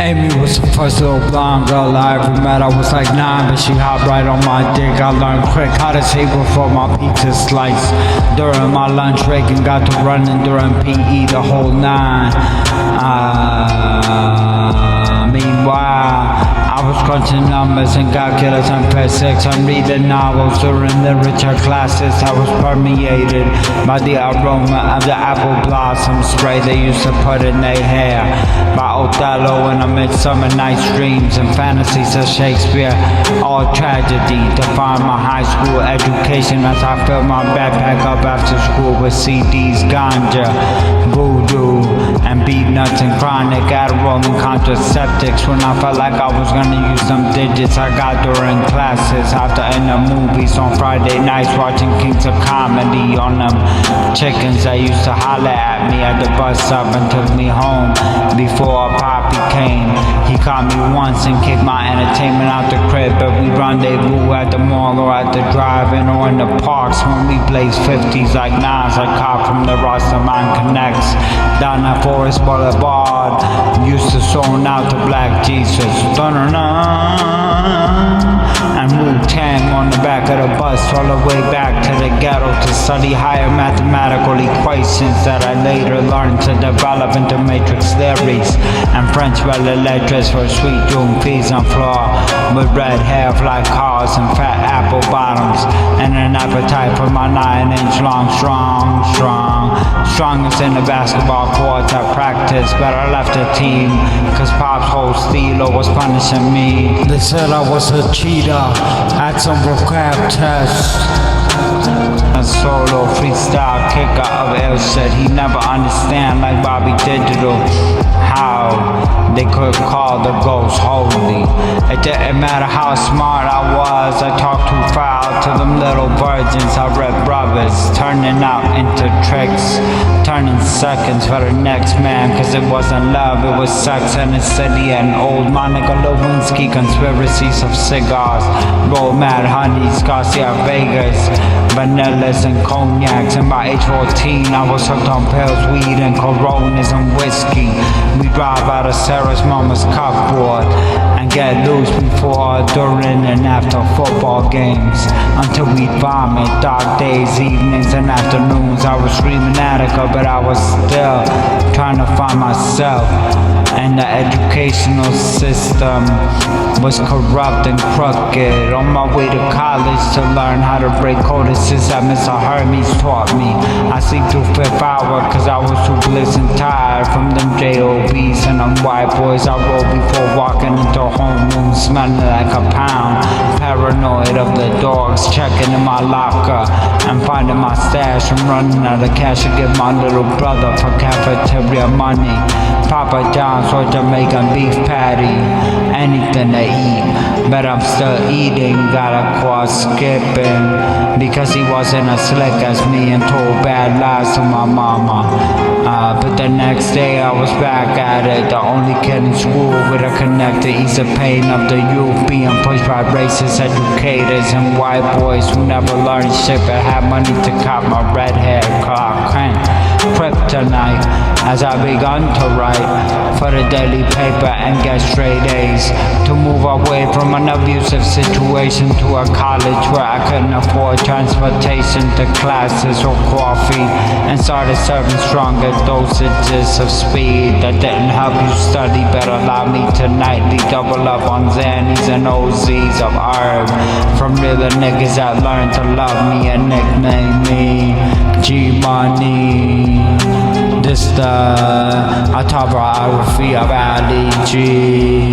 Amy was the first little blonde girl I ever met. I was like 9, but she hopped right on my dick. I learned quick how to save before my pizza slice. During my lunch break and got to running during PE the whole 9. Meanwhile, I was crunching numbers and calculus on physics. I'm reading novels during literature classes. I was permeated by the aroma of the apple blossom spray they used to put in their hair. By Othello in A Midsummer Night's Dreams and fantasies of Shakespeare. All tragedy defined my high school education as I filled my backpack up after school with CDs, ganja, voodoo, and beat nuts and chronic Adderall and contraceptics. When I felt like I was gonna use some digits I got during classes. After in the movies on Friday nights, watching Kings of Comedy on them chickens that used to holler at me at the bus stop and took me home before Poppy came. He caught me once and kicked my entertainment out the crib, but we rendezvous at the mall or at the drive-in or in the parks when we blaze 50s like Nas I caught from the Rastaman Connects down at Forest Boulevard. Used to zone out to Black Jesus. And Wu-Tang on the back of the bus all the way back to the ghetto to study higher mathematical equations that I later learned to develop into matrix theories and French belles lettres for sweet June peas on floor with red hair, flat cars and fat apple bottoms and an appetite for my 9-inch long strongest in the basketball courts at practice, but I left the team cause Pop's whole stilo was punishing me. They said I was a cheater at some vocab tests. A solo freestyle kicker of ill shit he never understand like Bobby Digital. How they could call the ghost holy. It didn't matter how smart I was, I talked too foul to them little virgins. I read brothers turning out into tricks, turning seconds for the next man, cause it wasn't love, it was sex and the city and old Monica Lewinsky conspiracies of cigars, roll mad honeys, Garcia Vegas, vanillas and cognacs, and by age 14 I was hooked on pills, weed and Coronas and whiskey. We drive out of Sarah's mama's cupboard and get loose before, during and after football games until we vomit. Dark days, evenings and afternoons I was screaming Attica, but I was still trying to find myself. And the educational system was corrupt and crooked. On my way to college to learn how to break codices that Mr. Hermes taught me. I sleep through 5th hour cause I was too bliss and tired from them J.O.B.s and them white boys I rolled before walking into a homeroom smelling like a pound. Paranoid of the dogs checking in my locker and finding my stash and running out of cash to give my little brother for cafeteria money. Papa John's or Jamaican beef patty, anything to eat, but I'm still eating. Got a quad skipping because he wasn't as slick as me and told bad lies to my mama. But the next day I was back at it, the only kid in school with a connect to ease the pain of the youth being pushed by racist educators and white boys who never learned shit but had money to cop my red hair Clark Kent kryptonite. As I begun to write for the daily paper and get straight A's, to move away from an abusive situation to a college where I couldn't afford transportation to classes or coffee, and started serving stronger dosages of speed that didn't help you study but allowed me to nightly double up on Xannies and OZs of herb from realer niggas that learned to love me and nickname me G-Money. This the Autobiography of Ali G.